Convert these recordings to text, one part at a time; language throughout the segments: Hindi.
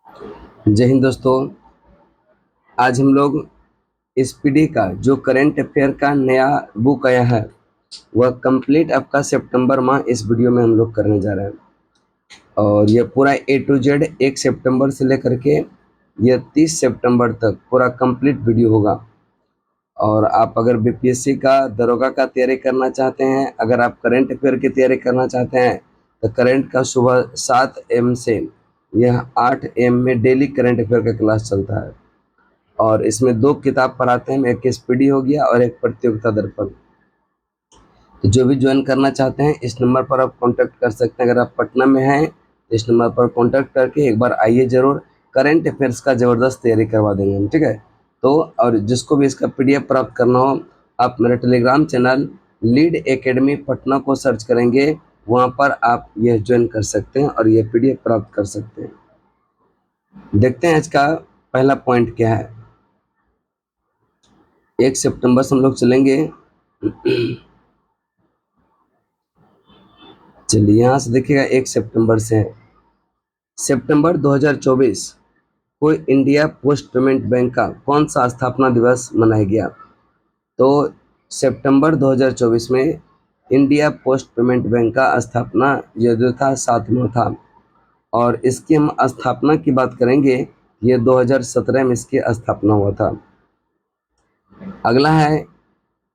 जय हिंद दोस्तों। आज हम लोग एसपीडी का जो करंट अफेयर का नया बुक आया है वह कंप्लीट आपका सितंबर माह इस वीडियो में हम लोग करने जा रहे हैं। और ये पूरा ए टू जेड 1 सितंबर से लेकर के ये 30 सितंबर तक पूरा कंप्लीट वीडियो होगा। और आप अगर बीपीएससी का दरोगा का तैयारी करना चाहते हैं, अगर आप करंट अफेयर की तैयारी करना चाहते हैं तो करंट का सुबह 7 AM से यह 8 AM में डेली करंट अफेयर का क्लास चलता है। और इसमें 2 किताब पढ़ाते हैं, एक एसपीडी हो गया और एक प्रतियोगिता दर्पण। तो जो भी ज्वाइन करना चाहते हैं इस नंबर पर आप कांटेक्ट कर सकते हैं। अगर आप पटना में हैं तो इस नंबर पर कांटेक्ट करके एक बार आइए ज़रूर। करंट अफेयर्स का ज़बरदस्त तैयारी करवा देंगे हम, ठीक है। तो और जिसको भी इसका पीडीएफ प्राप्त करना हो आप मेरे Telegram channel lead academy Patna को सर्च करेंगे, वहाँ पर आप यह ज्वाइन कर सकते हैं और यह पीडीएफ प्राप्त कर सकते हैं। देखते हैं इसका पहला पॉइंट क्या है। 1 सितंबर से हम लोग चलेंगे। चलिए यहाँ से देखिएगा 1 सितंबर से है। सितंबर 2024 को इंडिया पोस्ट पेमेंट बैंक का कौन सा स्थापना दिवस मनाया गया? तो सितंबर 2024 में इंडिया पोस्ट पेमेंट बैंक का स्थापना ये जो था 7वां था। और इसकी हम स्थापना की बात करेंगे, ये 2017 में इसकी स्थापना हुआ था। अगला है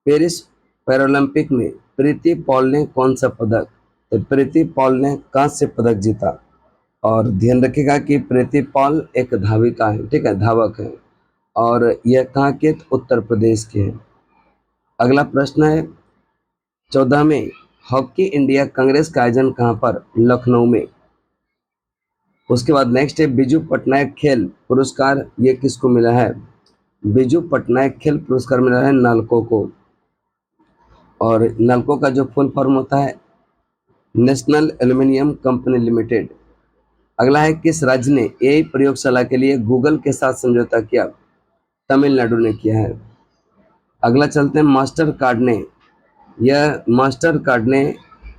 पेरिस पैरालंपिक में प्रीति पॉल ने कौन सा पदक? तो प्रीति पॉल ने कांस्य पदक जीता। और ध्यान रखिएगा कि प्रीति पॉल एक धाविका है, ठीक है, धावक है। और यह कहाँ के? उत्तर प्रदेश के हैं। अगला प्रश्न है 14वें हॉकी इंडिया कांग्रेस का आयोजन कहाँ पर? लखनऊ में। उसके बाद नेक्स्ट है बिजू पटनायक खेल पुरस्कार, ये किसको मिला है? बिजू पटनायक खेल पुरस्कार मिला है नालको को। और नालको का जो फुल फॉर्म होता है नेशनल एल्यूमिनियम कंपनी लिमिटेड। अगला है किस राज्य ने एआई प्रयोगशाला के लिए गूगल के साथ समझौता किया? तमिलनाडु ने किया है। अगला चलते हैं मास्टर कार्ड ने, यह मास्टर कार्ड ने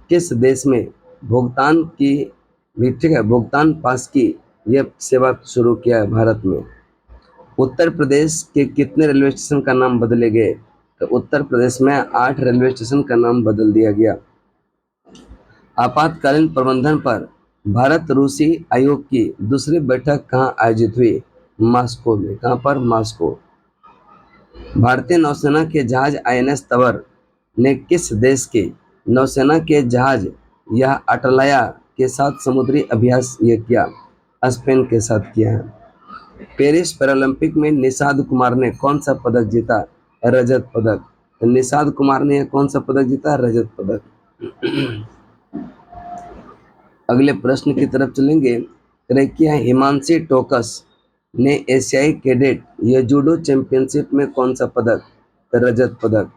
किस देश में भुगतान की भी, ठीक है, भुगतान पास की यह सेवा शुरू किया है? भारत में। उत्तर प्रदेश के कितने रेलवे स्टेशन का नाम बदले गए? तो उत्तर प्रदेश में 8 रेलवे स्टेशन का नाम बदल दिया गया। आपातकालीन प्रबंधन पर भारत रूसी आयोग की दूसरी बैठक कहाँ आयोजित हुई? मॉस्को में। कहाँ पर? मॉस्को। भारतीय नौसेना के जहाज आईएनएस तंवर ने किस देश के नौसेना के जहाज या अटलाया के साथ समुद्री अभ्यास ये किया? स्पेन के साथ किया है। पेरिस पैरालंपिक में निषाद कुमार ने कौन सा पदक जीता? रजत पदक। तो निषाद कुमार ने कौन सा पदक जीता? रजत पदक। अगले प्रश्न की तरफ चलेंगे। रेकिया हिमांशी टोकस ने एशियाई कैडेट या जूडो चैंपियनशिप में कौन सा पदक? रजत पदक।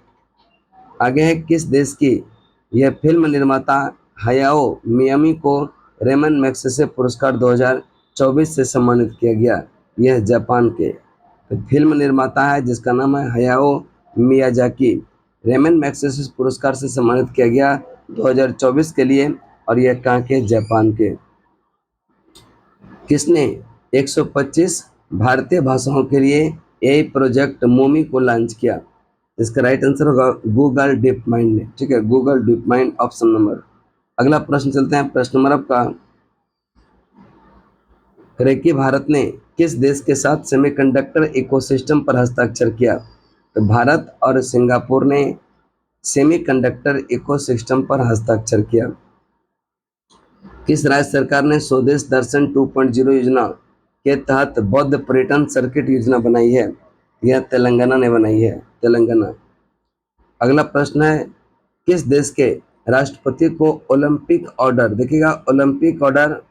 आगे है किस देश की यह फिल्म निर्माता हयाओ मियामी को रेमन मैग्सेसे पुरस्कार 2024 से सम्मानित किया गया? यह जापान के तो फिल्म निर्माता है जिसका नाम है हयाओ मियाजाकी। रेमन मैग्सेसे पुरस्कार से सम्मानित किया गया 2024 के लिए। और यह कहाँ के? जापान के। किसने 125 भारतीय भाषाओं के लिए एआई प्रोजेक्ट मोमी को लॉन्च किया? इसका राइट आंसर होगा गूगल डीप माइंड ने, ठीक है, Google deep mind option number. अगला प्रश्न चलते हैं प्रश्न नंबर आपका। रेकी भारत ने किस देश के साथ सेमीकंडक्टर इकोसिस्टम पर हस्ताक्षर किया? तो भारत और सिंगापुर ने सेमीकंडक्टर इकोसिस्टम पर हस्ताक्षर किया। किस राज्य सरकार ने स्वदेश दर्शन 2.0 योजना के तहत बौद्ध पर्यटन सर्किट योजना बनाई है? यह तेलंगाना ने बनाई है, तेलंगाना। अगला प्रश्न है किस देश के राष्ट्रपति को ओलंपिक ऑर्डर, देखिएगा ओलंपिक ऑर्डर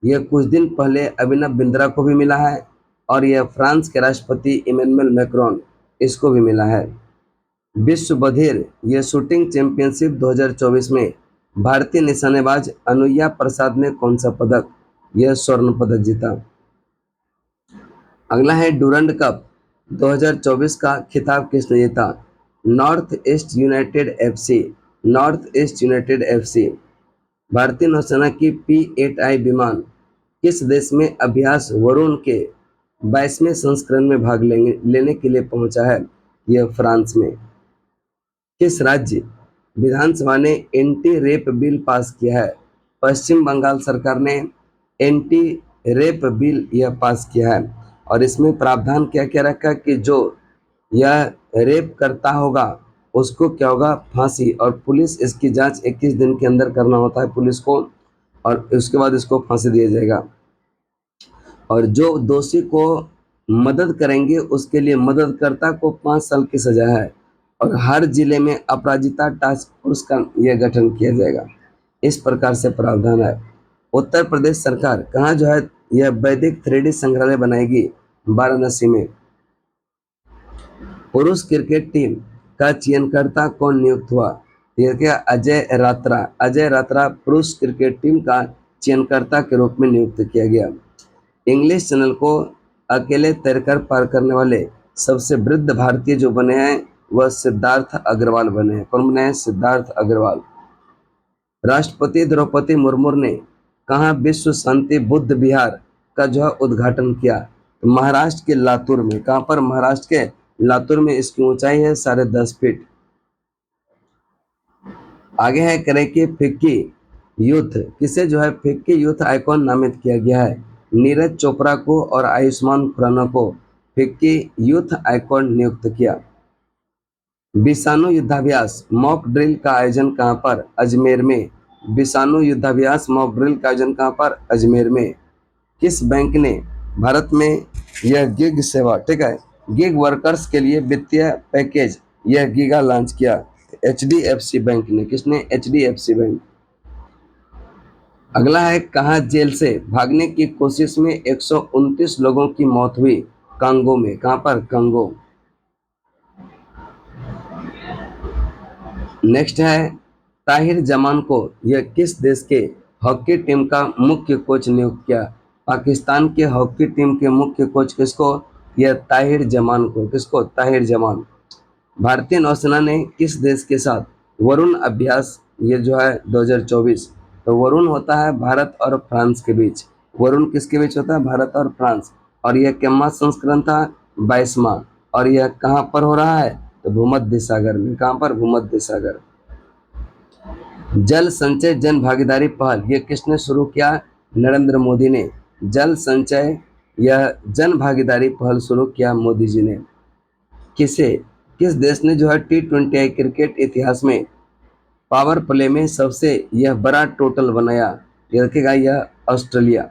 यह कुछ दिन पहले अभिनव बिंद्रा को भी मिला है और यह फ्रांस के राष्ट्रपति इमैनुअल मैक्रोन इसको भी मिला है। विश्व बधिर यह शूटिंग चैंपियनशिप 2024 में भारतीय निशानेबाज अनुया प्रसाद ने कौन सा पदक, यह स्वर्ण पदक जीता। अगला है डूरंड कप 2024 का खिताब किसने जीता? North east United FC, north east United FC. भारतीय नौसेना की P-8I विमान किस देश में अभ्यास वरुण के 22वें संस्करण में भाग लेने के लिए पहुंचा है? यह फ्रांस में। किस राज्य विधानसभा ने एंटी रेप बिल पास किया है? पश्चिम बंगाल सरकार ने एंटी रेप बिल यह पास किया है और इसमें प्रावधान क्या क्या रखा है कि जो यह रेप करता होगा उसको क्या होगा? फांसी। और पुलिस इसकी जांच 21 दिन के अंदर करना होता है पुलिस को, और उसके बाद इसको फांसी दिया जाएगा। और जो दोषी को मदद करेंगे उसके लिए मददकर्ता को 5 साल की सजा है। और हर जिले में अपराजिता टास्क फोर्स का यह गठन किया जाएगा। इस प्रकार से प्रावधान है। उत्तर प्रदेश सरकार कहाँ जो है यह वैदिक 3D संग्रहालय बनाएगी? वाराणसी में। पुरुष क्रिकेट टीम का चयनकर्ता कौन नियुक्त हुआ? यह क्या? अजय रात्रा। अजय रात्रा पुरुष क्रिकेट टीम का चयनकर्ता के रूप में नियुक्त किया गया। इंग्लिश चैनल को अकेले तैरकर पार करने वाले सबसे वृद्ध भारतीय जो बने हैं वह सिद्धार्थ अग्रवाल बने हैं। कौन बने हैं? सिद्धार्थ अग्रवाल। राष्ट्रपति द्रौपदी मुर्मू ने कहाँ विश्व शांति बुद्ध विहार का जो है उद्घाटन किया? तो महाराष्ट्र के लातूर में। कहाँ पर? महाराष्ट्र के लातूर में। इसकी ऊंचाई है 10.5 फीट। आगे है करें कि फिक्की यूथ किसे जो है फिक्की यूथ आइकॉन नामित किया गया है? नीरज चोपड़ा को और आयुष्मान खुराना को फिक्की यूथ आइकॉन नियुक्त किया। विषाणु युद्धाभ्यास मॉक ड्रिल का आयोजन कहाँ पर? अजमेर में। विषाणु युद्धाभ्यास मॉक ड्रिल का आयोजन कहाँ पर? अजमेर में। किस बैंक ने भारत में यह गिग सेवा, ठीक है, गिग वर्कर्स के लिए वित्तीय पैकेज यह गीगा लॉन्च किया? HDFC बैंक ने। किसने? HDFC bank. अगला है कहाँ जेल से भागने की कोशिश में 129 लोगों की मौत हुई? कांगो में। कहाँ पर? कांगो। नेक्स्ट है ताहिर जमान को यह किस देश के हॉकी टीम का मुख्य कोच नियुक्त किया? पाकिस्तान के हॉकी टीम के मुख्य कोच किसको? यह ताहिर जमान को। किसको? ताहिर जमान। भारतीय नौसेना ने किस देश के साथ वरुण अभ्यास ये जो है 2024? तो वरुण होता है भारत और फ्रांस के बीच। वरुण किसके बीच होता है? भारत और फ्रांस। और यह कितना संस्करण था? 22वां। और यह कहाँ पर हो रहा है? तो भूमध्य सागर में। कहाँ पर? भूमध्य सागर। जल संचय जन भागीदारी पहल ये किसने शुरू किया? नरेंद्र मोदी ने। जल संचय यह जन भागीदारी पहल शुरू किया मोदी जी ने। किस देश ने जो है T20I क्रिकेट इतिहास में पावर प्ले में सबसे यह बड़ा टोटल बनाया? ये रखेगा यह ऑस्ट्रेलिया।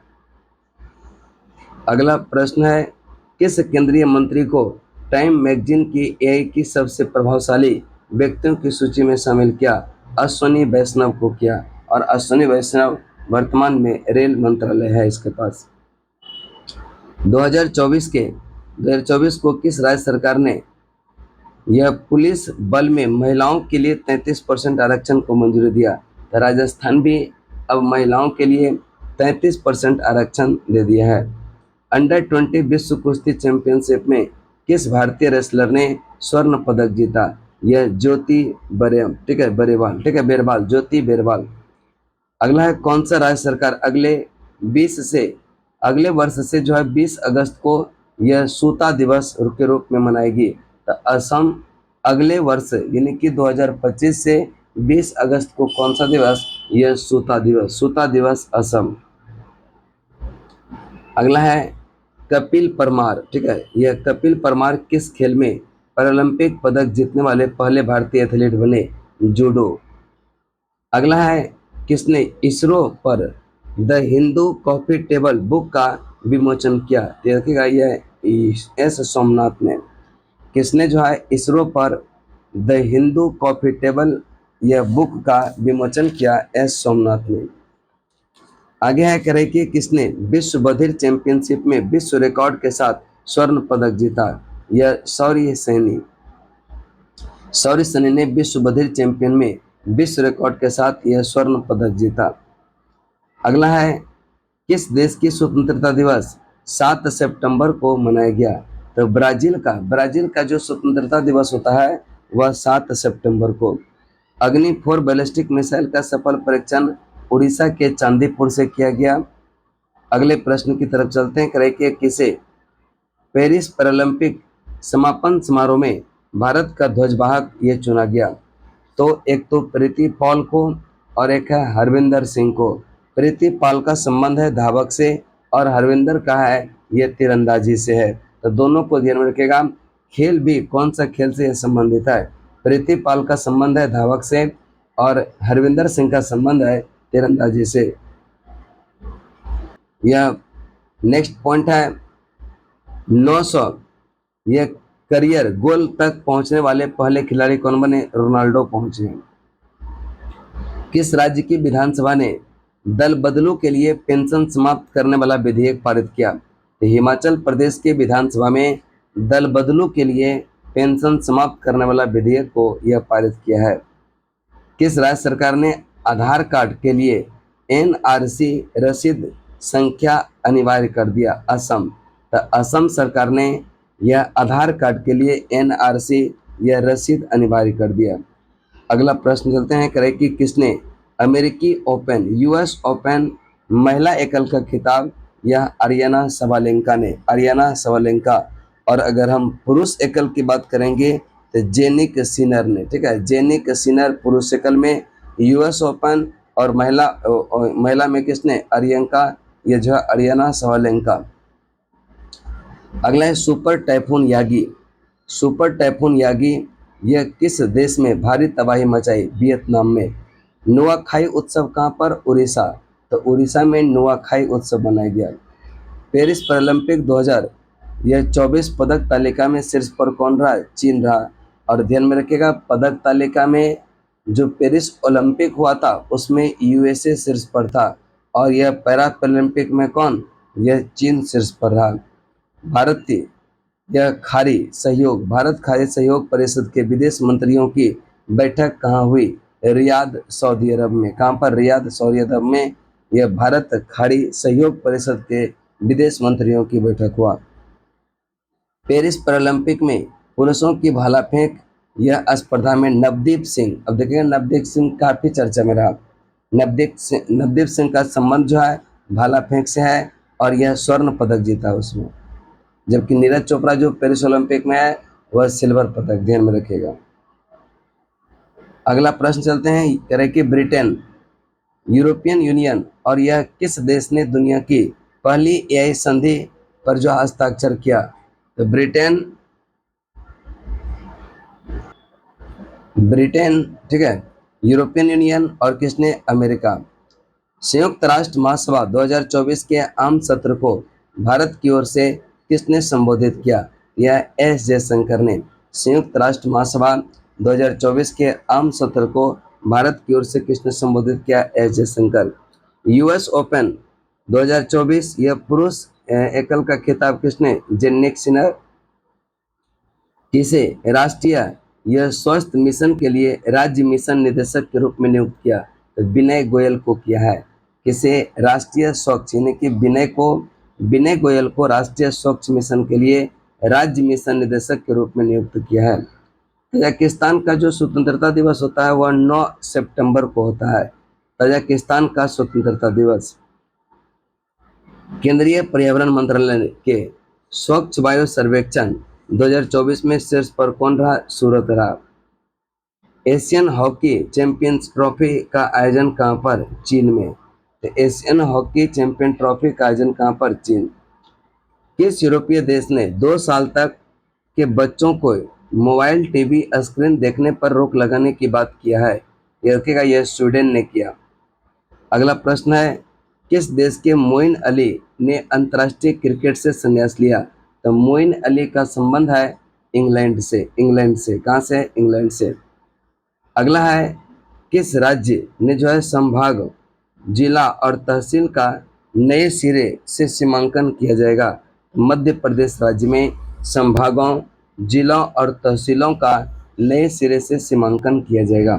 अगला प्रश्न है किस केंद्रीय मंत्री को टाइम मैगजीन की AI की सबसे प्रभावशाली व्यक्तियों की सूची में शामिल किया? अश्विनी वैष्णव को किया। और अश्विनी वैष्णव वर्तमान में रेल मंत्रालय है इसके पास। 2024 को किस राज्य सरकार ने यह पुलिस बल में महिलाओं के लिए 33% आरक्षण को मंजूरी दिया? तो राजस्थान भी अब महिलाओं के लिए 33% आरक्षण दे दिया है। अंडर 20 विश्व कुश्ती चैंपियनशिप में किस भारतीय रेसलर ने स्वर्ण पदक जीता? यह ज्योति बरेम, ठीक है, बरेवाल, ठीक है, बेरवाल, ज्योति बेरवाल। अगला है कौन सा राज्य सरकार अगले वर्ष से जो है 20 अगस्त को यह सूता दिवस के रूप में मनाएगी? तो असम अगले वर्ष यानी कि 2025 से 20 अगस्त को कौन सा दिवस? यह सूता दिवस। सूता दिवस असम। अगला है कपिल परमार, ठीक है, यह कपिल परमार किस खेल में पैरालंपिक पदक जीतने वाले पहले भारतीय एथलीट बने? जूडो। अगला है किसने इसरो पर the Hindu coffee table book का विमोचन किया? देखिएगा यह एस सोमनाथ ने। किसने जो है इसरो पर द हिंदू कॉफी टेबल यह बुक का विमोचन किया? एस सोमनाथ ने। आगे है करें कि किसने विश्व बधिर चैंपियनशिप में विश्व रिकॉर्ड के साथ स्वर्ण पदक जीता? यह शौर्य सैनी। शौर्य सैनी ने विश्व बधिर चैंपियन में विश्व रिकॉर्ड के साथ यह स्वर्ण पदक जीता। अगला है किस देश की स्वतंत्रता दिवस 7 सितंबर को मनाया गया? तो ब्राजील का जो स्वतंत्रता दिवस होता है वह 7 सितंबर को। अग्नि 4 बैलिस्टिक मिसाइल का सफल परीक्षण उड़ीसा के चांदीपुर से किया गया। अगले प्रश्न की तरफ चलते हैं। करें कि किसे पेरिस पैरालंपिक समापन समारोह में भारत का ध्वजवाहक ये चुना गया? तो एक तो प्रीति पॉल को और एक है हरविंदर सिंह को। प्रीति पॉल का संबंध है धावक से और हरविंदर का है ये तीरंदाजी से है। तो दोनों को ध्यान में रखिएगा। खेल भी कौन सा खेल से संबंधित है? प्रीति पॉल का संबंध है धावक से और हरविंदर सिंह का संबंध है तीरंदाजी से। यह नेक्स्ट पॉइंट है 900 ये करियर गोल तक पहुंचने वाले पहले खिलाड़ी कौन बने? रोनाल्डो पहुंचे। किस राज्य की विधानसभा ने दल बदलू के लिए पेंशन समाप्त करने वाला विधेयक पारित किया? तो हिमाचल प्रदेश के विधानसभा में दल बदलू के लिए पेंशन समाप्त करने वाला विधेयक को यह पारित किया है। किस राज्य सरकार ने आधार कार्ड के लिए एनआरसी रसीद संख्या अनिवार्य कर दिया? असम। तो असम सरकार ने यह आधार कार्ड के लिए एनआरसी यह रसीद अनिवार्य कर दिया। अगला प्रश्न चलते हैं। करें कि किसने अमेरिकी ओपन यूएस ओपन महिला एकल का खिताब? यह अरियाना सबालेंका ने। Aryna Sabalenka. और अगर हम पुरुष एकल की बात करेंगे तो जेनिक सिनर ने। ठीक है, जेनिक सिनर पुरुष एकल में यूएस ओपन और महिला में किसने? अरियंका ये जो है अरियाना सबालेंका। अगला है super typhoon Yagi. Super typhoon Yagi यह किस देश में भारी तबाही मचाई? वियतनाम में। नुआखाई उत्सव कहाँ पर? उड़ीसा। तो उड़ीसा में नुआखाई उत्सव मनाया गया। पेरिस पैरालंपिक 2024 पदक तालिका में शीर्ष पर कौन रहा? चीन रहा। और ध्यान में रखिएगा पदक तालिका में जो पेरिस ओलंपिक हुआ था उसमें यूएसए शीर्ष पर था और यह पैरा पैरालंपिक में कौन? यह चीन शीर्ष पर रहा। भारत खाड़ी सहयोग परिषद के विदेश मंत्रियों की बैठक कहाँ हुई? रियाद सऊदी अरब में। कहाँ पर? रियाद सऊदी अरब में यह भारत खाड़ी सहयोग परिषद के विदेश मंत्रियों की बैठक हुआ। पेरिस पैरालंपिक में पुरुषों की भाला फेंक यह स्पर्धा में नवदीप सिंह, अब देखिएगा नवदीप सिंह काफी चर्चा में रहा। नवदीप सिंह का संबंध जो है भाला फेंक से है और यह स्वर्ण पदक जीता उसमें, जबकि नीरज चोपड़ा जो पेरिस ओलंपिक में है वह सिल्वर पदक। ध्यान में रखिएगा। अगला प्रश्न चलते हैं। करें कि ब्रिटेन यूरोपियन यूनियन और यह किस देश ने दुनिया की पहली एआई संधि पर जो हस्ताक्षर किया? तो ब्रिटेन ठीक है, यूरोपियन यूनियन और किसने? अमेरिका। संयुक्त राष्ट्र महासभा 2024 के आम सत्र को भारत की ओर से किसने संबोधित किया? यह एस जयशंकर ने। संयुक्त राष्ट्र महासभा 2024 के आम सत्र को भारत की ओर से किसने संबोधित किया? एस जयशंकर। यूएस ओपन 2024 यह पुरुष एकल का खिताब किसने? Jannik Sinner. किसे राष्ट्रीय यह स्वास्थ्य मिशन के लिए राज्य मिशन निदेशक के रूप में नियुक्त किया? तो विनय गोयल को किया है। किसे? राष्ट्रीय स्वच्छ यानी कि विनय गोयल को राष्ट्रीय स्वच्छ मिशन के लिए राज्य मिशन निदेशक के रूप में नियुक्त किया है। तजाकिस्तान का जो स्वतंत्रता दिवस होता है वह 9 सितंबर को होता है। तजाकिस्तान का स्वतंत्रता दिवस। केंद्रीय पर्यावरण मंत्रालय के स्वच्छ वायु सर्वेक्षण 2024 में शीर्ष पर कौन रहा? सूरत रहा। एशियन हॉकी चैंपियंस ट्रॉफी का आयोजन कहां पर? चीन में। तो एशियन हॉकी चैंपियन ट्रॉफी का आयोजन कहां पर? चीन। किस यूरोपीय देश ने 2 साल तक के बच्चों को मोबाइल टीवी स्क्रीन देखने पर रोक लगाने की बात किया है? ये रखिएगा, यह स्वीडन ने किया। अगला प्रश्न है किस देश के मोइन अली ने अंतर्राष्ट्रीय क्रिकेट से संन्यास लिया? तो मोइन अली का संबंध है इंग्लैंड से। कहाँ से? इंग्लैंड से। अगला है किस राज्य ने जो है संभाग, जिला और तहसील का नए सिरे से सीमांकन किया जाएगा? मध्य प्रदेश राज्य में संभागों, जिलों और तहसीलों का नए सिरे से सीमांकन किया जाएगा।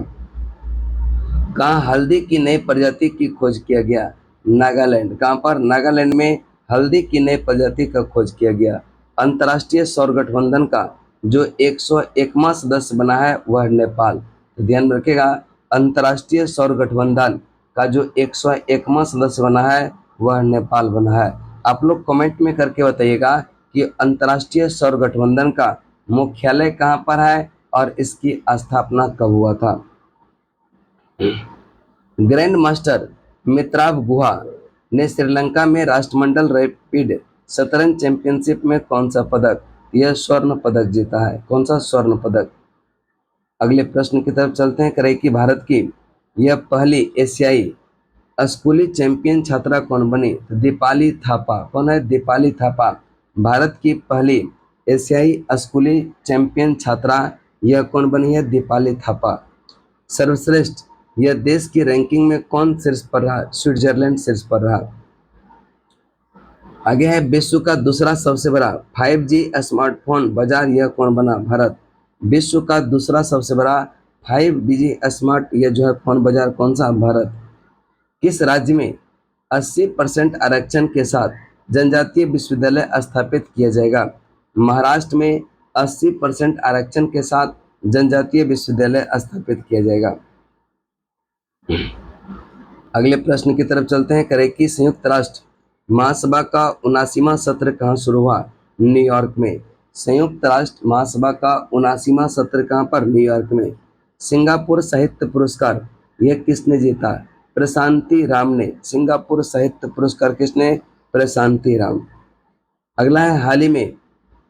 कहाँ हल्दी की नई प्रजाति की खोज किया गया? नागालैंड। कहाँ पर? नागालैंड में हल्दी की नई प्रजाति का खोज किया गया। अंतर्राष्ट्रीय सौर गठबंधन का जो 101वां सदस्य बना है वह नेपाल। तो ध्यान में रखिएगा अंतर्राष्ट्रीय सौर गठबंधन का जो 101वां सदस्य बना है वह नेपाल बना है। आप लोग कमेंट में करके बताइएगा कि अंतर्राष्ट्रीय सौर गठबंधन का मुख्यालय कहाँ पर है और इसकी स्थापना कब हुआ था। ग्रैंड मास्टर मित्राव गुहा ने श्रीलंका में राष्ट्रमंडल रैपिड शतरंज चैंपियनशिप में कौन सा पदक, यह स्वर्ण पदक जीता है। कौन सा स्वर्ण पदक। अगले प्रश्न की तरफ चलते हैं। करें कि भारत की यह पहली एशियाई स्कूली चैंपियन छात्रा कौन बनी। तो दीपाली थापा। कौन है। दीपाली थापा भारत की पहली एशियाई स्कूली चैंपियन छात्रा यह कौन बनी है। दीपाली थापा। सर्वश्रेष्ठ यह देश की रैंकिंग में कौन शीर्ष पर रहा। स्विट्जरलैंड शीर्ष पर रहा। आगे है विश्व का दूसरा सबसे बड़ा 5G स्मार्टफोन बाजार यह कौन बना। भारत। विश्व का दूसरा सबसे बड़ा 5G स्मार्ट यह जो है फोन बाजार कौन सा। भारत। किस राज्य में 80% आरक्षण के साथ जनजातीय विश्वविद्यालय स्थापित किया जाएगा। महाराष्ट्र में 80% आरक्षण के साथ जनजातीय विश्वविद्यालय स्थापित किया जाएगा। अगले प्रश्न की तरफ चलते हैं। करें कि संयुक्त राष्ट्र महासभा का 79वां सत्र कहाँ शुरू हुआ। न्यूयॉर्क में। संयुक्त राष्ट्र महासभा का 79वां सत्र कहाँ पर। न्यूयॉर्क में। सिंगापुर साहित्य पुरस्कार यह किसने जीता। प्रशांति राम ने। सिंगापुर साहित्य पुरस्कार किसने। प्रशांति राम। अगला है हाल ही में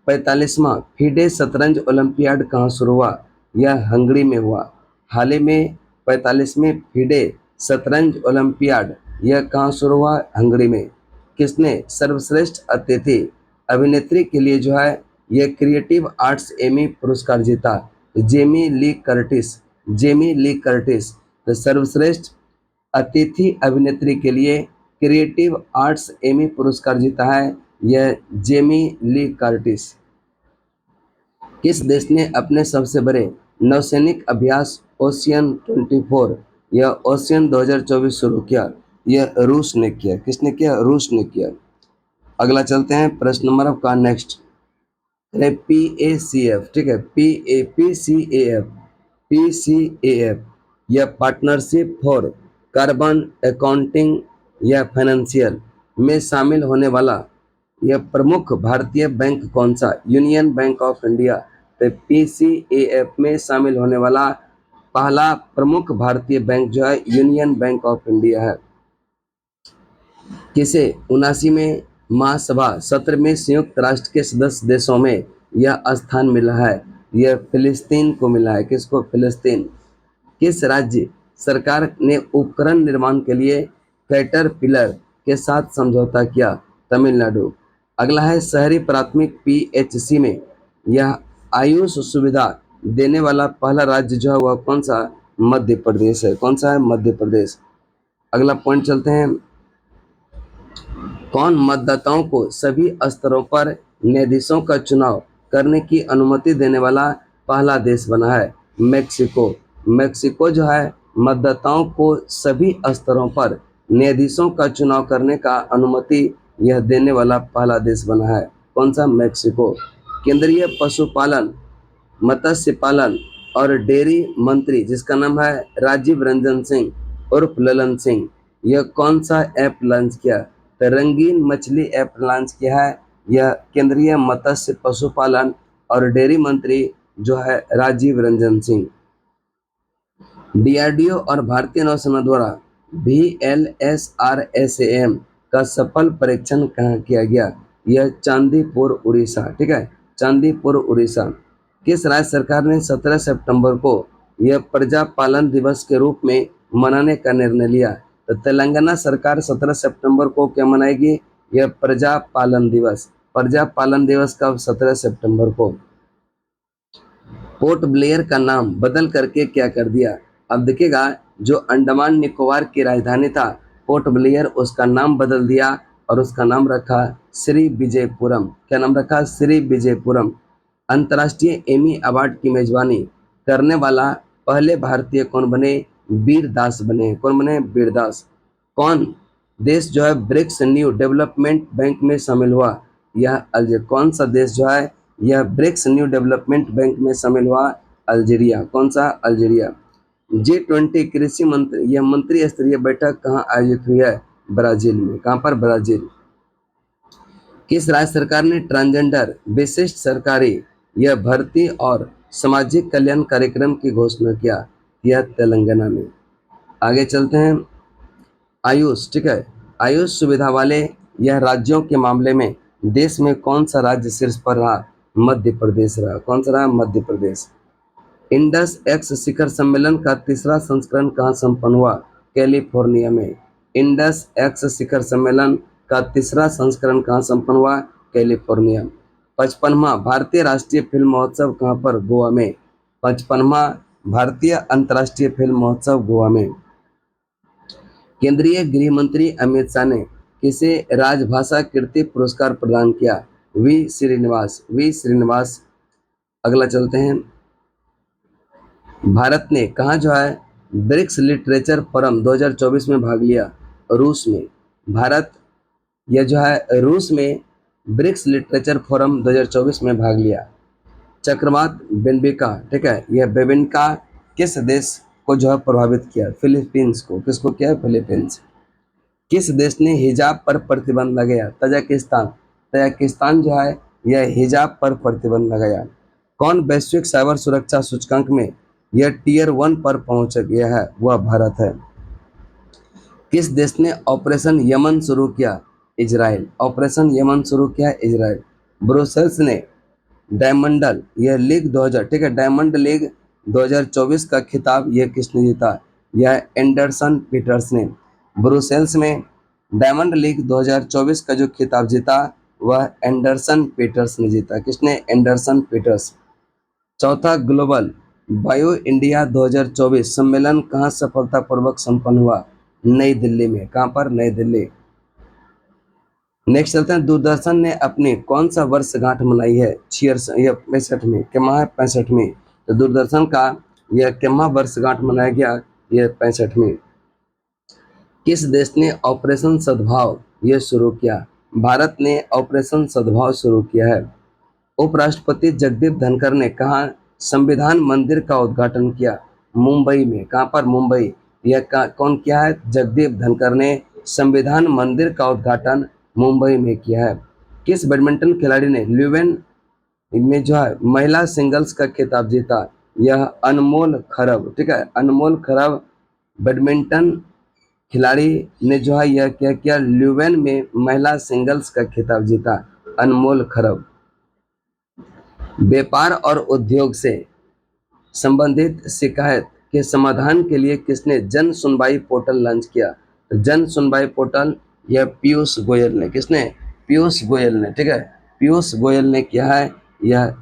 45वां फीडे शतरंज ओलंपियाड कहाँ शुरू हुआ। यह हंगरी में हुआ। हाल ही में 45वें फीडे शतरंज ओलंपियाड यह कहाँ शुरू हुआ। हंगरी में। किसने सर्वश्रेष्ठ अतिथि अभिनेत्री के लिए जो है यह क्रिएटिव आर्ट्स एमी पुरस्कार जीता। Jamie Lee Curtis. Jamie Lee Curtis. तो सर्वश्रेष्ठ अतिथि अभिनेत्री के लिए क्रिएटिव आर्ट्स एमी पुरस्कार जीता है यह जेमी ली कर्टिस। किस देश ने अपने सबसे बड़े नौसैनिक अभ्यास ओशियन 24 यह ओशियन 2024 शुरू किया। यह रूस ने किया। किसने किया। रूस ने किया। अगला चलते हैं प्रश्न नंबर आपका नेक्स्ट। PACF। ठीक है। PCAF यह पार्टनरशिप फॉर कार्बन अकाउंटिंग या फाइनेंशियल में शामिल होने वाला यह प्रमुख भारतीय बैंक कौन सा। Union bank of India. तो PCAF में शामिल होने वाला पहला प्रमुख भारतीय बैंक जो है यूनियन बैंक ऑफ इंडिया है। किसे 79वें महासभा सत्र में संयुक्त राष्ट्र के सदस्य देशों में यह स्थान मिला है। यह फिलिस्तीन को मिला है। किसको। फिलिस्तीन। किस राज्य सरकार ने उपकरण निर्माण के लिए कैटरपिलर के साथ समझौता किया। तमिलनाडु। अगला है शहरी प्राथमिक PHC में यह आयुष सुविधा देने वाला पहला राज्य जो है वह कौन सा। मध्य प्रदेश है। कौन सा है। मध्य प्रदेश। अगला पॉइंट चलते हैं। कौन मतदाताओं को सभी स्तरों पर न्यायाधीशों का चुनाव करने की अनुमति देने वाला पहला देश बना है। मेक्सिको। मेक्सिको जो है मतदाताओं को सभी स्तरों पर न्यायाधीशों का चुनाव करने का अनुमति यह देने वाला पहला देश बना है। कौन सा। मेक्सिको। केंद्रीय पशुपालन मत्स्य पालन और डेयरी मंत्री जिसका नाम है राजीव रंजन सिंह उर्फ ललन सिंह यह कौन सा ऐप लॉन्च किया। तो रंगीन मछली ऐप लॉन्च किया है। यह केंद्रीय मत्स्य पशुपालन और डेयरी मंत्री जो है राजीव रंजन सिंह। DRDO और भारतीय नौसेना द्वारा VLSRSAM का सफल परीक्षण कहाँ किया गया। यह चांदीपुर उड़ीसा। ठीक है। चांदीपुर उड़ीसा। किस राज्य सरकार ने 17 सितंबर को यह प्रजा पालन दिवस के रूप में मनाने का निर्णय लिया। तो तेलंगाना सरकार 17 सितंबर को क्या मनाएगी। यह प्रजा पालन दिवस। प्रजा पालन दिवस कब। 17 सितंबर को। पोर्ट ब्लेयर का नाम बदल करके क्या कर दिया। अब देखिएगा जो अंडमान निकोबार की राजधानी था पोर्ट ब्लेयर उसका नाम बदल दिया और उसका नाम रखा श्री विजयपुरम। क्या नाम रखा। श्री विजयपुरम। अंतर्राष्ट्रीय एमी अवार्ड की मेजबानी करने वाला पहले भारतीय कौन बने। वीर दास बने। कौन बने। वीर दास। कौन देश जो है ब्रिक्स न्यू डेवलपमेंट बैंक में शामिल हुआ। यह अल्जीरिया। कौन सा देश जो है यह ब्रिक्स न्यू डेवलपमेंट बैंक में शामिल हुआ। अल्जीरिया। कौन सा। अल्जीरिया। G20 कृषि मंत्री यह मंत्री स्तरीय बैठक कहाँ आयोजित हुई है। ब्राजील में। कहाँ पर? ब्राजील। किस राज्य सरकार ने ट्रांसजेंडर विशिष्ट सरकारी यह भर्ती और सामाजिक कल्याण कार्यक्रम की घोषणा किया? यह तेलंगाना में। आगे चलते हैं। आयुष, ठीक है, आयुष सुविधा वाले यह राज्यों के मामले में देश में कौन सा राज्य शीर्ष पर रहा? मध्य प्रदेश रहा। कौन सा रहा? मध्य प्रदेश। इंडस एक्स शिखर सम्मेलन का तीसरा संस्करण कहाँ संपन्न हुआ? कैलिफोर्निया में। इंडस एक्स शिखर सम्मेलन का तीसरा संस्करण कहाँ संपन्न हुआ? कैलिफोर्निया। 55वां भारतीय राष्ट्रीय फिल्म महोत्सव कहाँ पर? गोवा में। 55वां भारतीय अंतर्राष्ट्रीय फिल्म महोत्सव गोवा में। केंद्रीय गृह मंत्री अमित शाह ने किसे राजभाषा कीर्ति पुरस्कार प्रदान किया? वी श्रीनिवास। वी श्रीनिवास। अगला चलते हैं। भारत ने कहाँ जो है ब्रिक्स लिटरेचर फोरम 2024 में भाग लिया? रूस में। भारत यह जो है रूस में ब्रिक्स लिटरेचर फोरम 2024 में भाग लिया। चक्रवात बेबिका, ठीक है, यह बेबिका किस देश को जो है प्रभावित किया? फिलीपींस को। किसको किया? फिलीपींस। किस देश ने हिजाब पर प्रतिबंध लगाया? तजाकिस्तान। तजाकिस्तान जो है यह हिजाब पर प्रतिबंध लगाया। कौन वैश्विक साइबर सुरक्षा सूचकांक में यह टियर 1 पर पहुंच गया है? वह भारत है। किस देश ने ऑपरेशन यमन शुरू किया? इजराइल। ऑपरेशन यमन शुरू किया इजराइल। ब्रुसेल्स ने डायमंडल यह लीग 2000, ठीक है, डायमंड लीग 2024 का खिताब यह किसने जीता? यह एंडरसन पीटर्स ने। ब्रुसेल्स में डायमंड लीग 2024 का जो खिताब जीता वह एंडरसन पीटर्स ने जीता। किसने? Anderson Peters. चौथा ग्लोबल बायो इंडिया 2024 सम्मेलन कहाँ सफलतापूर्वक संपन्न हुआ? नई दिल्ली में। कहाँ पर? नई दिल्ली। नेक्स्ट चलते हैं। दूरदर्शन ने अपनी कौन सा वर्षगांठ मनाई है? 65 में। कितना है? 65वीं। तो दूरदर्शन का यह कितना वर्षगांठ मनाया गया? यह 65वीं। किस देश ने ऑपरेशन सद्भाव यह शुरू किया? भारत ने ऑपरेशन सद्भाव शुरू किया है। उपराष्ट्रपति जगदीप धनखड़ ने कहा संविधान मंदिर का उद्घाटन किया? मुंबई में। कहाँ पर? मुंबई। यह कौन किया है? जगदीप धनखड़ ने संविधान मंदिर का उद्घाटन मुंबई में किया है। किस बैडमिंटन खिलाड़ी ने ल्यूवेन में जो है महिला सिंगल्स का खिताब जीता? यह अनमोल खरब, ठीक है, अनमोल खरब बैडमिंटन खिलाड़ी ने जो है यह क्या किया? ल्यूवेन में महिला सिंगल्स का खिताब जीता, अनमोल खरब। व्यापार और उद्योग से संबंधित शिकायत के समाधान के लिए किसने जन सुनवाई पोर्टल लॉन्च किया? तो जन सुनवाई पोर्टल यह पीयूष गोयल ने। किसने? पीयूष गोयल ने, ठीक है, पीयूष गोयल ने किया है यह।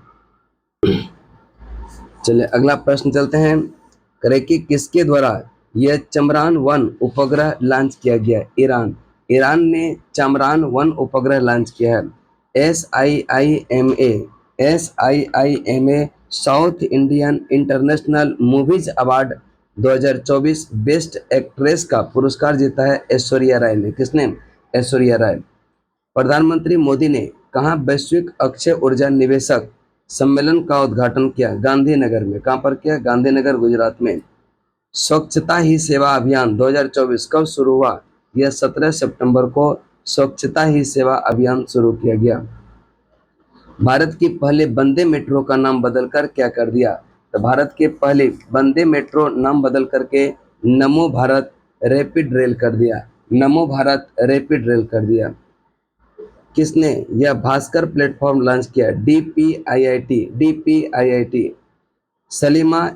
चलिए अगला प्रश्न चलते हैं। करें कि किसके द्वारा यह चमरान-1 उपग्रह लॉन्च किया गया? ईरान। ईरान ने चमरान-1 उपग्रह लॉन्च किया है। SIIMA south Indian international movies award 2024 best actress का पुरस्कार जीता है ऐश्वर्या राय ने। किसने? ऐश्वर्या राय। प्रधानमंत्री मोदी ने कहाँ वैश्विक अक्षय ऊर्जा निवेशक सम्मेलन का उद्घाटन किया? गांधीनगर में। कहाँ पर किया? गांधीनगर, गुजरात में। स्वच्छता ही सेवा अभियान 2024 कब शुरू हुआ? यह 17 सितंबर को स्वच्छता ही सेवा अभियान शुरू किया गया। भारत की पहले वंदे मेट्रो का नाम बदलकर क्या कर दिया? तो भारत के पहले वंदे मेट्रो नाम बदल करके नमो भारत रैपिड रेल कर दिया। नमो भारत रैपिड रेल कर दिया। किसने यह भास्कर प्लेटफॉर्म लॉन्च किया? DPIIT। Salima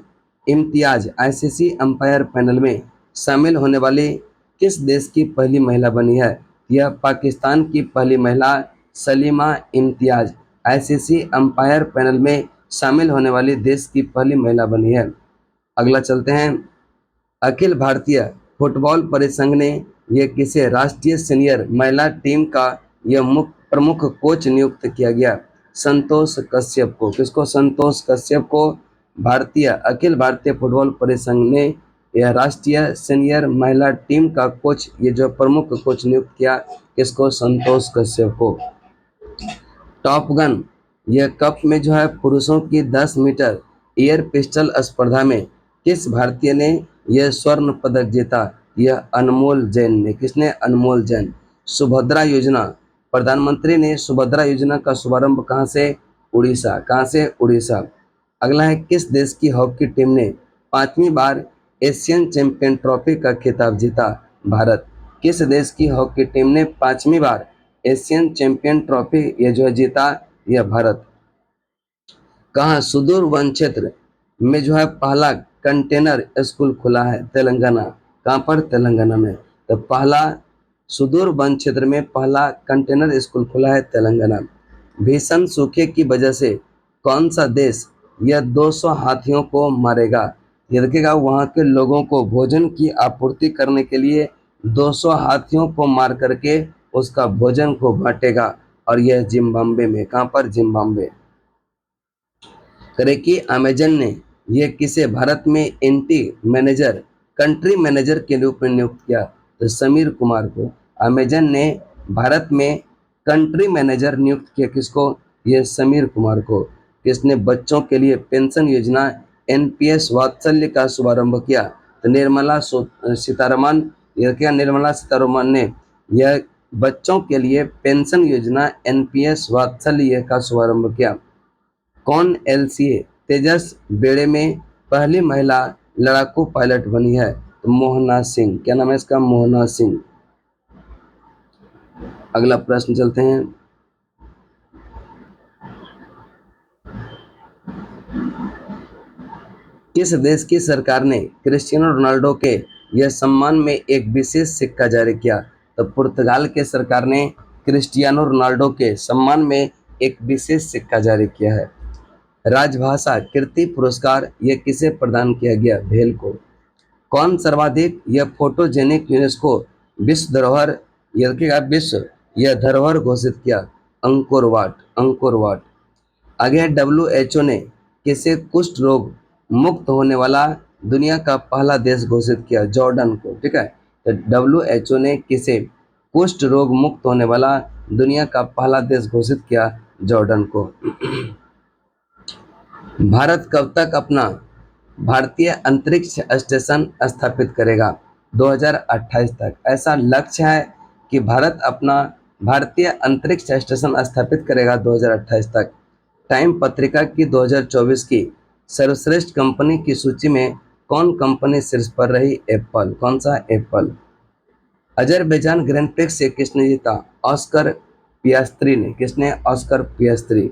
Imtiaz ICC umpire panel में शामिल होने वाली किस देश की पहली महिला बनी है? यह पाकिस्तान की पहली महिला Salima Imtiaz ICC umpire panel में शामिल होने वाली देश की पहली महिला बनी है। अगला चलते हैं। अखिल भारतीय फुटबॉल परिसंघ ने यह किसे राष्ट्रीय सीनियर महिला टीम का यह प्रमुख कोच नियुक्त किया गया? संतोष कश्यप को। किसको? संतोष कश्यप को अखिल भारतीय फुटबॉल परिसंघ ने यह राष्ट्रीय सीनियर महिला टीम का कोच, ये जो प्रमुख कोच नियुक्त किया, किसको? संतोष कश्यप को। टॉप गन यह कप में जो है पुरुषों की 10 मीटर एयर पिस्टल स्पर्धा में किस भारतीय ने यह स्वर्ण पदक जीता? यह अनमोल जैन ने। किसने? अनमोल जैन। सुभद्रा योजना, प्रधानमंत्री ने सुभद्रा योजना का शुभारंभ कहाँ से? उड़ीसा। कहाँ से? उड़ीसा। अगला है, किस देश की हॉकी टीम ने 5वीं बार एशियन चैंपियन ट्रॉफी का खिताब जीता? भारत। किस देश की हॉकी टीम ने 5वीं बार एशियन चैंपियन ट्रॉफी ये जो है जीता? यह भारत। कहाँ? सुदूर वन क्षेत्र में जो है पहला कंटेनर स्कूल खुला है? तेलंगाना। कहाँ पर? तेलंगाना में। तो पहला सुदूर वन क्षेत्र में पहला कंटेनर स्कूल खुला है तेलंगाना। भीषण सूखे की वजह से कौन सा देश यह 200 हाथियों को मारेगा? ये देखिएगा, वहाँ के लोगों को भोजन की आपूर्ति करने के लिए 200 हाथियों को मार करके उसका भोजन को बांटेगा, और यह जिम्बाब्वे में। कहाँ पर? जिम्बाब्वे। करे कि अमेजन ने यह किसे भारत में कंट्री मैनेजर के रूप में नियुक्त किया? तो समीर कुमार को। अमेजन ने भारत में कंट्री मैनेजर नियुक्त किया किसको? यह समीर कुमार को। किसने बच्चों के लिए पेंशन योजना एनपीएस वात्सल्य का शुभारंभ किया? तो सीतारमन। यह क्या? निर्मला सीतारमन ने यह बच्चों के लिए पेंशन योजना एनपीएस वात्सल्य का शुभारंभ किया। कौन एलसीए तेजस बेड़े में पहली महिला लड़ाकू पायलट बनी है? तो मोहना सिंह। क्या नाम है इसका? मोहना सिंह। अगला प्रश्न चलते हैं। किस देश की सरकार ने क्रिस्टियानो रोनाल्डो के यह सम्मान में एक विशेष सिक्का जारी किया? तो पुर्तगाल के सरकार ने क्रिस्टियानो रोनाल्डो के सम्मान में एक विशेष सिक्का जारी किया है। राजभाषा कीर्ति पुरस्कार यह किसे प्रदान किया गया? भेल को। कौन सर्वाधिक यह फोटोजेनिक यूनेस्को विश्व धरोहर विश्व यह धरोहर घोषित किया? Angkor Wat. Angkor Wat. आगे है, डब्ल्यूएचओ ने किसे कुष्ठ रोग मुक्त होने वाला दुनिया का पहला देश घोषित किया? जॉर्डन को। ठीक है, तो डब्ल्यूएचओ ने किसे कुष्ठ रोग मुक्त होने वाला दुनिया का पहला देश घोषित किया? जॉर्डन को। भारत कब तक अपना भारतीय अंतरिक्ष स्टेशन स्थापित करेगा? 2028 तक। ऐसा लक्ष्य है कि भारत अपना भारतीय अंतरिक्ष स्टेशन स्थापित करेगा 2028 तक। टाइम पत्रिका की 2024 की सर्वश्रेष्ठ कंपनी की सूची में कौन कंपनी शीर्ष पर रही? एप्पल। कौन सा? एप्पल। अजरबैजान ग्रैंड प्रिक्स से किसने जीता? ऑस्कर पियास्त्री ने। किसने? Oscar Piastri.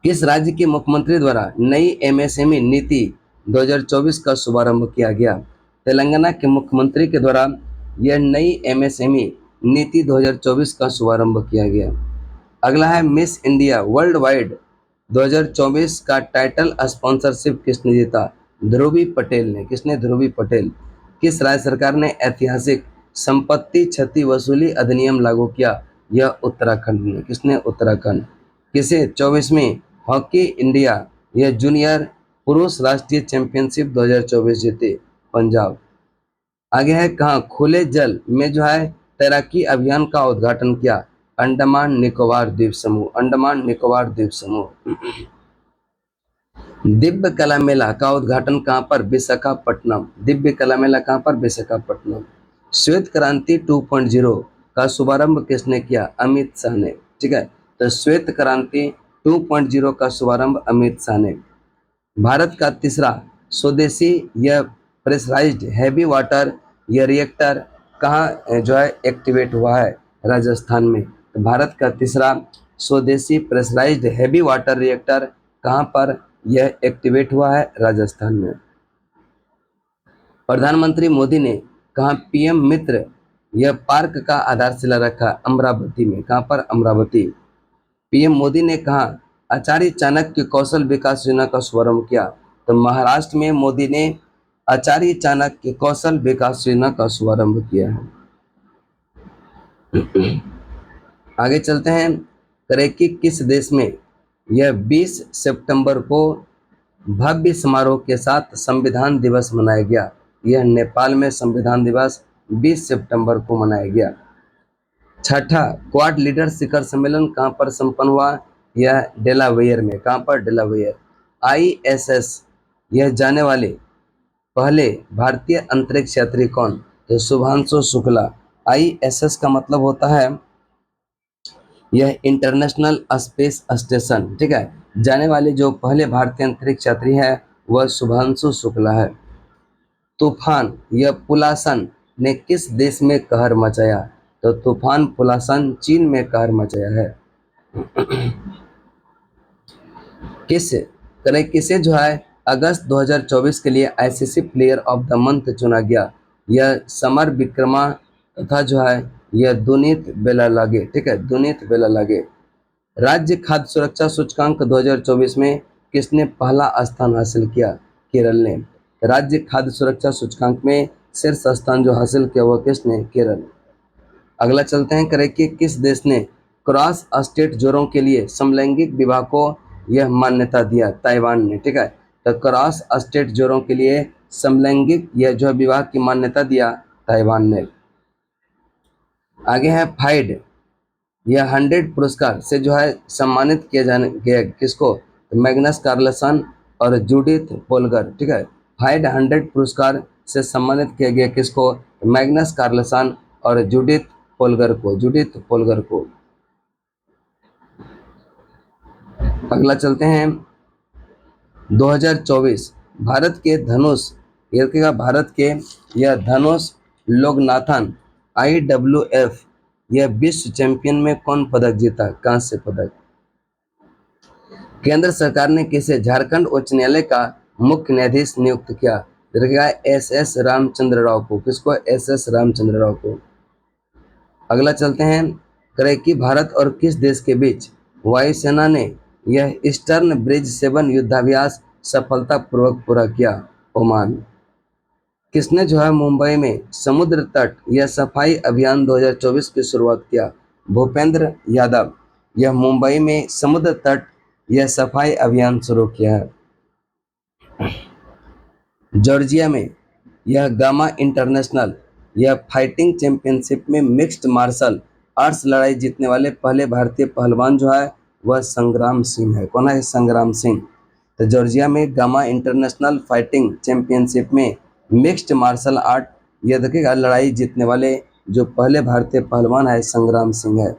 किस राज्य के मुख्यमंत्री द्वारा नई एमएसएमई नीति 2024 का शुभारंभ किया गया? तेलंगाना के मुख्यमंत्री के द्वारा यह नई एमएसएमई नीति 2024 का शुभारंभ किया गया। अगला है, मिस इंडिया वर्ल्ड वाइड 2024 का टाइटल स्पॉन्सरशिप किसने जीता? ध्रुवी पटेल ने। किसने? ध्रुवी पटेल। किस राज्य सरकार ने ऐतिहासिक संपत्ति क्षति वसूली अधिनियम लागू किया? यह उत्तराखंड ने। किसने? उत्तराखंड। किसे 24वीं हॉकी इंडिया यह जूनियर पुरुष राष्ट्रीय चैंपियनशिप 2024 जीते? पंजाब। आगे है, कहाँ खुले जल में जो है तैराकी अभियान का उद्घाटन किया? अंडमान निकोबार द्वीप समूह। अंडमान निकोबार द्वीप समूह। दिव्य कला मेला का उद्घाटन कहाँ पर? विशाखापट्टनम। दिव्य कला मेला कहाँ पर? विशाखापट्टनम। श्वेत क्रांति 2.0 का शुभारंभ किसने किया? अमित शाह ने। ठीक है, तो श्वेत क्रांति 2.0 का शुभारंभ अमित शाह ने। भारत का तीसरा स्वदेशी यह प्रेशराइज्ड हैवी वाटर यह रिएक्टर कहाँ जो है एक्टिवेट हुआ है? राजस्थान में। तो भारत का तीसरा स्वदेशी प्रेशराइज्ड हैवी वाटर रिएक्टर कहाँ पर यह एक्टिवेट हुआ है? राजस्थान में। प्रधानमंत्री मोदी ने कहाँ पीएम मित्र यह पार्क का आधारशिला रखा? अमरावती में। कहाँ पर? अमरावती। पीएम मोदी ने कहा आचार्य चाणक्य कौशल विकास योजना का शुभारंभ किया? तो महाराष्ट्र में मोदी ने आचार्य चाणक्य कौशल विकास योजना का शुभारंभ किया है। आगे चलते हैं, करें कि किस देश में यह 20 सितंबर को भव्य समारोह के साथ संविधान दिवस मनाया गया? यह नेपाल में संविधान दिवस 20 सितंबर को मनाया गया। छठा क्वाड लीडर शिखर सम्मेलन कहाँ पर संपन्न हुआ? यह डेलावेयर में। कहाँ पर? डेलावेयर। आईएसएस यह जाने वाले पहले भारतीय अंतरिक्ष यात्री कौन? तो शुभांशु शुक्ला। ISS का मतलब होता है यह इंटरनेशनल स्पेस स्टेशन, ठीक है। जाने वाले जो पहले भारतीय अंतरिक्ष यात्री है वह शुभांशु शुक्ला है। तूफान या पुलासन ने किस देश में कहर मचाया? तो तूफान पुलासन चीन में कहर मचाया है। किसे जो है अगस्त 2024 के लिए ICC player of the month चुना गया? यह समर विक्रमा तथा जो है यह दुनीत बेलालागे, ठीक है, दुनीत बेलालागे। राज्य खाद्य सुरक्षा सूचकांक 2024 में किसने पहला स्थान हासिल किया? केरल ने। राज्य खाद्य सुरक्षा सूचकांक में शीर्ष स्थान जो हासिल किया वह किसने? केरल। अगला चलते हैं, करें कि किस देश ने क्रॉस स्टेट जोड़ों के लिए समलैंगिक विवाह को यह मान्यता दिया? ताइवान ने, ठीक है। तो क्रॉस स्टेट जोड़ों के लिए समलैंगिक यह जो विवाह की मान्यता दिया ताइवान ने। आगे है फाइड यह 100 पुरस्कार से जो है सम्मानित किया जाने गया किसको? तो मैग्नस कार्लसन और जूडिथ पोलगर, ठीक है। फाइड 100 पुरस्कार से सम्मानित किया गया किसको? मैग्नस कार्लसन और जूडिथ पोलगर को, जूडिथ पोलगर को। अगला चलते हैं 2024 भारत के धनुष, ये रखिएगा भारत के यह धनुष लोकनाथन IWF यह विश्व चैंपियन में कौन पदक जीता? कांस्य पदक। केंद्र सरकार ने किसे झारखंड उच्च न्यायालय का मुख्य न्यायाधीश नियुक्त किया? रखिएगा SS रामचंद्र राव को, किसको? SS रामचंद्र राव को। अगला चलते हैं, करें कि भारत और किस देश के बीच वायुसेना ने यह ईस्टर्न ब्रिज 7 युद्धाभ्यास सफलतापूर्वक पूरा किया? ओमान। किसने जो है मुंबई में समुद्र तट यह सफाई अभियान 2024 की शुरुआत किया? भूपेंद्र यादव। यह मुंबई में समुद्र तट यह सफाई अभियान शुरू किया है। जॉर्जिया में यह गामा इंटरनेशनल यह फाइटिंग चैंपियनशिप में मिक्स्ड मार्शल आर्ट्स लड़ाई जीतने वाले पहले भारतीय पहलवान जो है वह संग्राम सिंह है। कौन है? संग्राम सिंह। तो जॉर्जिया में गामा इंटरनेशनल फाइटिंग चैंपियनशिप में मिक्स्ड मार्शल आर्ट यह देखिएगा लड़ाई जीतने वाले जो पहले भारतीय पहलवान है संग्राम सिंह है।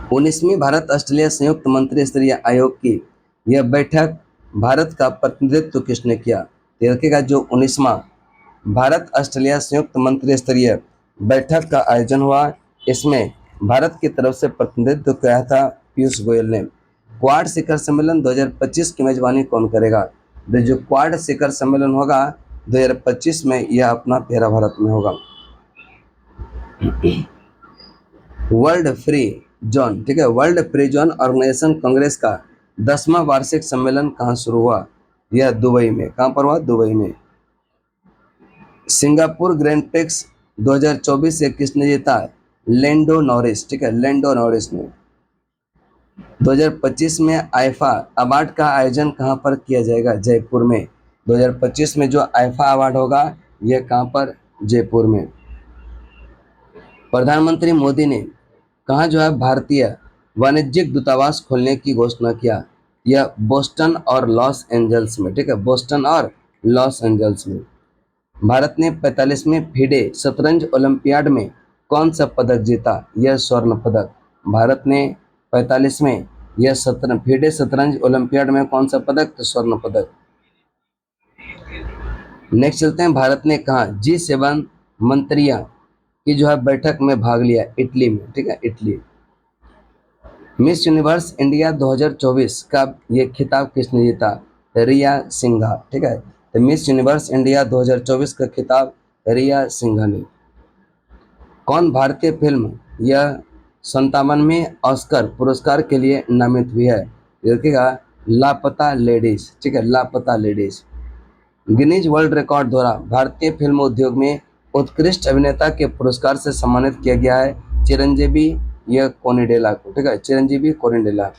19वीं भारत ऑस्ट्रेलिया संयुक्त मंत्री स्तरीय आयोग की यह बैठक भारत का प्रतिनिधित्व किसने किया? तो देखिएगा जो 19वां भारत ऑस्ट्रेलिया संयुक्त मंत्री स्तरीय बैठक का आयोजन हुआ, इसमें भारत की तरफ से प्रतिनिधित्व किया था पीयूष गोयल ने। क्वाड शिखर सम्मेलन 2025 की मेजबानी कौन करेगा? तो जो क्वाड शिखर सम्मेलन होगा 2025 में यह अपना तेरा भारत में होगा। वर्ल्ड फ्री जोन, ठीक है, world free zone organization congress का 10वां वार्षिक सम्मेलन कहाँ शुरू हुआ? यह दुबई में। कहाँ पर हुआ? दुबई में। सिंगापुर ग्रैंड प्रिक्स 2024 से किसने जीता? लैंडो नॉरिस, ठीक है, लैंडो नॉरिस ने। 2025 में आईफा अवार्ड का आयोजन कहाँ पर किया जाएगा? जयपुर में। 2025 में जो आईफा अवार्ड होगा यह कहाँ पर? जयपुर में। प्रधानमंत्री मोदी ने कहाँ जो है भारतीय वाणिज्यिक दूतावास खोलने की घोषणा किया? यह बोस्टन और लॉस एंजल्स में, ठीक है, बोस्टन और लॉस एंजल्स में। भारत ने 45वें फीडे शतरंज ओलंपियाड में कौन सा पदक जीता? यह स्वर्ण पदक। भारत ने 45वें यह फीडे शतरंज ओलंपियाड में कौन सा पदक? तो स्वर्ण पदक। नेक्स्ट चलते हैं, भारत ने कहा G7 मंत्रियों की जो है बैठक में भाग लिया? इटली में, ठीक है, इटली। मिस यूनिवर्स इंडिया 2024 का ये खिताब किसने जीता? रिया सिंघा, ठीक है। तो मिस यूनिवर्स इंडिया 2024 का खिताब रिया सिंघा ने। कौन भारतीय फिल्म यह 57वें ऑस्कर पुरस्कार के लिए नामित हुई है? देखिएगा लापता लेडीज, ठीक है, लापता लेडीज। गिनीज वर्ल्ड रिकॉर्ड द्वारा भारतीय फिल्म उद्योग में उत्कृष्ट अभिनेता के पुरस्कार से सम्मानित किया गया है चिरंजीवी यह कोनिडेला को, ठीक है, चिरंजीवी कोनिडेला।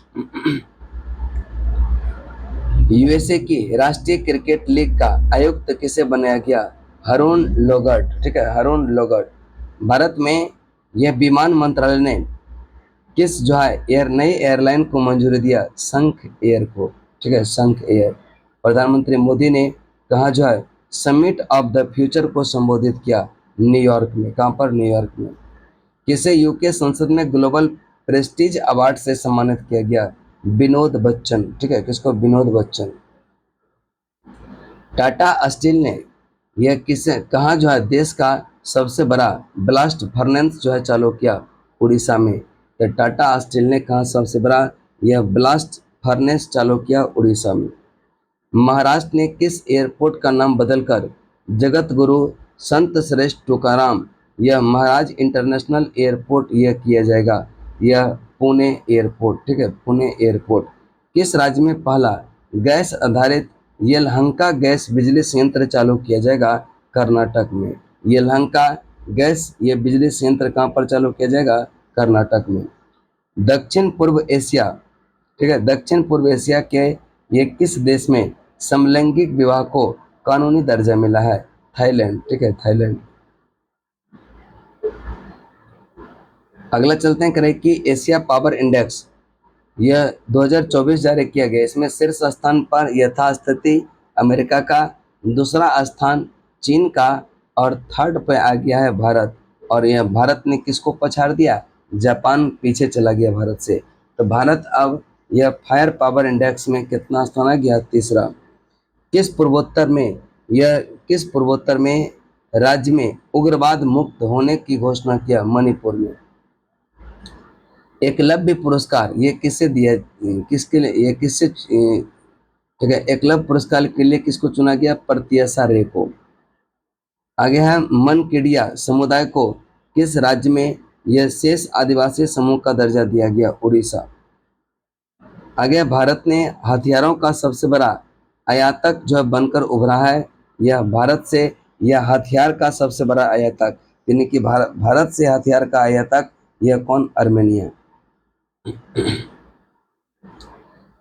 यूएसए की राष्ट्रीय क्रिकेट लीग का आयुक्त किसे बनाया गया? हरून लोगट, ठीक है, हरून लोगट। भारत में यह विमान मंत्रालय ने किस जो है नई एयरलाइन को मंजूरी दिया? संख एयर को, ठीक है, संख एयर। प्रधानमंत्री मोदी ने कहाँ जो है समिट ऑफ द फ्यूचर को संबोधित किया? न्यूयॉर्क में। कहाँ पर? न्यूयॉर्क में। किसे यूके संसद में ग्लोबल प्रेस्टीज अवार्ड से सम्मानित किया गया? विनोद बच्चन। ठीक है, किसको? विनोद बच्चन। टाटा स्टील ने यह किसे कहाँ जो है देश का सबसे बड़ा ब्लास्ट फर्नेस जो है चालू किया? उड़ीसा में। तो टाटा स्टील ने कहाँ सबसे बड़ा यह ब्लास्ट फर्नेस चालू किया? उड़ीसा में। महाराष्ट्र ने किस एयरपोर्ट का नाम बदलकर जगत गुरु संत श्रेष्ठ तुकाराम यह महाराज इंटरनेशनल एयरपोर्ट यह किया जाएगा? यह पुणे एयरपोर्ट। ठीक है, पुणे एयरपोर्ट। किस राज्य में पहला गैस आधारित येलहंका गैस बिजली संयंत्र चालू किया जाएगा? कर्नाटक में। येलहंका गैस ये बिजली संयंत्र कहाँ पर चालू किया जाएगा? कर्नाटक में। दक्षिण पूर्व एशिया, ठीक है, दक्षिण पूर्व एशिया के ये किस देश में समलैंगिक विवाह को कानूनी दर्जा मिला है? थाईलैंड। ठीक है, थाईलैंड। अगला चलते हैं करें कि एशिया पावर इंडेक्स यह 2024 जारी किया गया। इसमें शीर्ष स्थान पर यथास्थिति अमेरिका का, दूसरा स्थान चीन का और थर्ड पे आ गया है भारत। और यह भारत ने किसको पछाड़ दिया? जापान पीछे चला गया भारत से। तो भारत अब यह फायर पावर इंडेक्स में कितना स्थान आ गया? तीसरा। किस पूर्वोत्तर में यह किस पूर्वोत्तर में राज्य में उग्रवाद मुक्त होने की घोषणा किया? मणिपुर में। एकलव्य पुरस्कार ये किससे दिया, किसके लिए, ये किससे, ठीक है, एकलव्य पुरस्कार के लिए किसको चुना गया? प्रत्याशा रे को। आगे है मनकेडिया समुदाय को किस राज्य में यह शेष आदिवासी समूह का दर्जा दिया गया? उड़ीसा। आगे भारत ने हथियारों का सबसे बड़ा आयातक जो है बनकर उभरा है। यह भारत से यह हथियार का सबसे बड़ा आयातक, यानी कि भारत से हथियार का आयातक यह कौन? आर्मेनिया।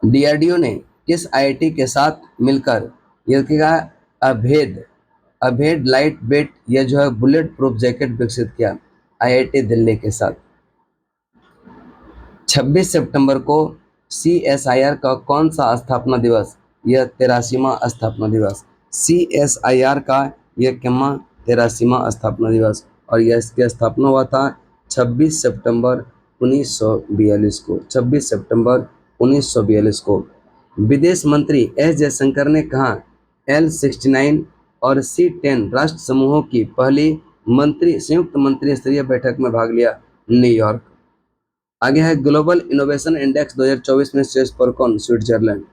डीआरडीओ ने किस आईआईटी के साथ मिलकर यह क्या अभेद अभेद लाइट वेट यह जो है बुलेट प्रूफ जैकेट विकसित किया? आईआईटी दिल्ली के साथ। 26 सितंबर को सीएसआईआर का कौन सा स्थापना दिवस? यह 83वां स्थापना दिवस। सीएसआईआर का यह कितना? 83वां स्थापना दिवस। और यह इसकी स्थापना हुआ था 26 सितंबर 1942 को। 26 सितंबर 1942 को। विदेश मंत्री एस जयशंकर ने कहा L69 और C10 राष्ट्र समूहों की पहली संयुक्त मंत्री स्तरीय बैठक में भाग लिया? न्यूयॉर्क। आगे है ग्लोबल इनोवेशन इंडेक्स 2024 में शीर्ष पर कौन? स्विट्जरलैंड।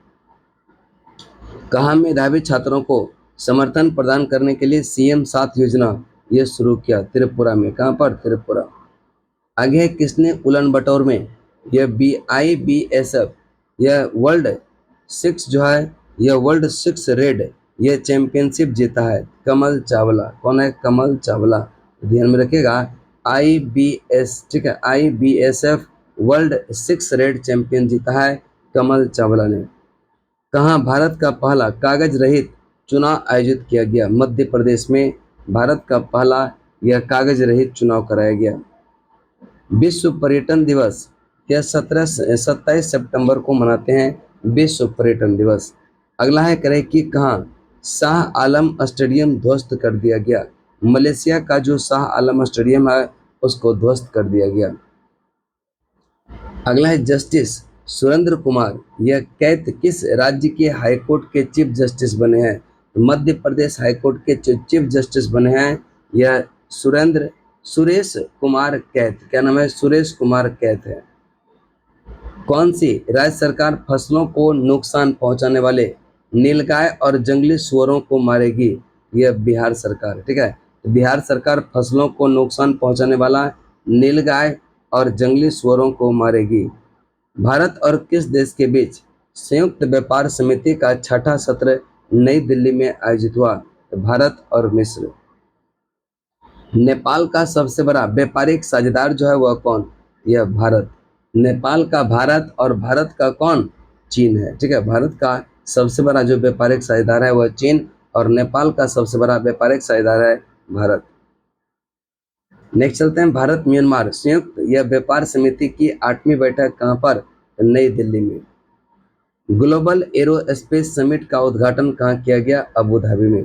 कहाँ मेधावी छात्रों को समर्थन प्रदान करने के लिए सीएम 7 योजना यह शुरू किया? त्रिपुरा में। कहाँ पर? त्रिपुरा। आगे है किसने उलन बटोर में यह IBSF यह वर्ल्ड 6 रेड यह चैंपियनशिप जीता है? कमल चावला। कौन है? कमल चावला। ध्यान में रखिएगा IBS, ठीक है, IBSF वर्ल्ड 6 रेड चैंपियन जीता है कमल चावला ने। कहाँ भारत का पहला कागज रहित चुनाव आयोजित किया गया? मध्य प्रदेश में भारत का पहला यह कागज रहित चुनाव कराया गया। विश्व पर्यटन दिवस यह 27 सितंबर को मनाते हैं विश्व पर्यटन दिवस। अगला है करें कि कहाँ शाह आलम स्टेडियम ध्वस्त कर दिया गया? मलेशिया का जो शाह आलम स्टेडियम है उसको ध्वस्त कर दिया गया। अगला है जस्टिस सुरेंद्र कुमार यह कैथ किस राज्य के हाईकोर्ट के चीफ जस्टिस बने हैं? मध्य प्रदेश हाईकोर्ट के चीफ जस्टिस बने हैं यह सुरेश कुमार कैथ। क्या नाम है? सुरेश कुमार कैथ है। कौन सी राज्य सरकार फसलों को नुकसान पहुंचाने वाले नीलगाय और जंगली सुअरों को मारेगी? यह बिहार सरकार। ठीक है, बिहार सरकार फसलों को नुकसान पहुंचाने वाला नीलगाय और जंगली सुअरों को मारेगी। भारत और किस देश के बीच संयुक्त व्यापार समिति का 6ठा सत्र नई दिल्ली में आयोजित हुआ? भारत और मिस्र। नेपाल का सबसे बड़ा व्यापारिक साझेदार जो है वह कौन? यह भारत। नेपाल का भारत और भारत का कौन? चीन है। ठीक है, भारत का सबसे बड़ा जो व्यापारिक साझेदार है वह चीन और नेपाल का सबसे बड़ा व्यापारिक साझेदार है भारत। नेक्स्ट चलते हैं भारत म्यांमार संयुक्त यह व्यापार समिति की 8वीं बैठक कहाँ पर? नई दिल्ली में। ग्लोबल एरोस्पेस समिट का उद्घाटन कहाँ किया गया? अबू धाबी में।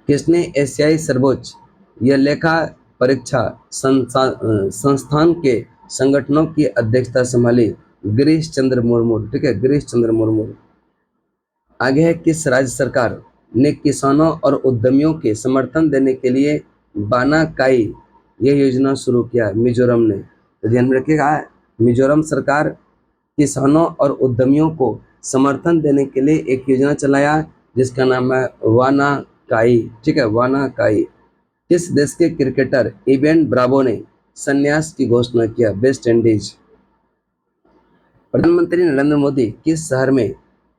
किसने एशियाई सर्वोच्च यह लेखा परीक्षा संस्थान के संगठनों की अध्यक्षता संभाली? गिरीश चंद्र मुर्मू। ठीक है, गिरीश चंद्र मुर्मू। आगे है, किस राज्य सरकार ने किसानों और उद्यमियों के समर्थन देने के लिए बानाकाई यह योजना शुरू किया? मिजोरम ने। तो ध्यान में रखिएगा, मिजोरम सरकार किसानों और उद्यमियों को समर्थन देने के लिए एक योजना चलाया जिसका नाम है वानाकाई। ठीक है, वानाकाई। किस देश के क्रिकेटर इवेन ब्रावो ने संन्यास की घोषणा किया? West Indies. प्रधानमंत्री नरेंद्र मोदी किस शहर में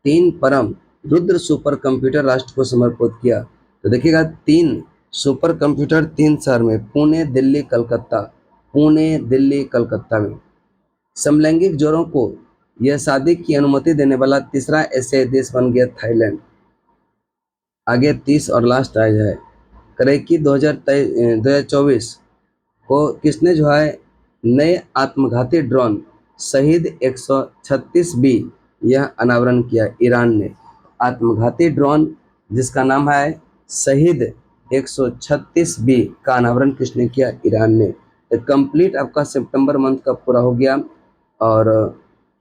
3 परम रुद्र सुपर कंप्यूटर राष्ट्र को समर्पित किया? तो देखिएगा, 3 सुपर कंप्यूटर 3 शहर में, पुणे, दिल्ली, कलकत्ता। पुणे, दिल्ली, कलकत्ता में। समलैंगिक जोड़ों को यह शादी की अनुमति देने वाला तीसरा एशियाई देश बन गया थाईलैंड। आगे 30 और लास्ट आ जाए, करेकी 2024 को किसने जो है नए आत्मघाती ड्रोन शहीद 136B यह अनावरण किया? ईरान ने। आत्मघाती ड्रोन जिसका नाम है शहीद 136B का अनावरण किसने किया? ईरान ने। तो कंप्लीट आपका सितंबर मंथ का पूरा हो गया। और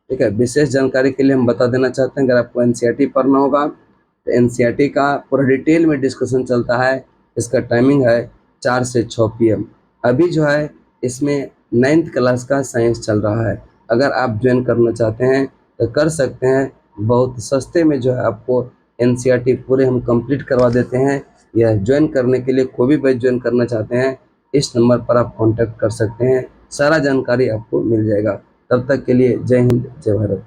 ठीक है, विशेष जानकारी के लिए हम बता देना चाहते हैं, अगर आपको एनसीईआरटी पढ़ना होगा तो एनसीईआरटी का पूरा डिटेल में डिस्कशन चलता है। इसका टाइमिंग है 4 से 6 PM। अभी जो है इसमें 9th क्लास का साइंस चल रहा है। अगर आप ज्वाइन करना चाहते हैं तो कर सकते हैं, बहुत सस्ते में जो है आपको एनसीईआरटी पूरे हम कंप्लीट करवा देते हैं। यह ज्वाइन करने के लिए कोई भी बैच ज्वाइन करना चाहते हैं, इस नंबर पर आप कॉन्टैक्ट कर सकते हैं, सारा जानकारी आपको मिल जाएगा। तब तक के लिए जय हिंद, जय भारत।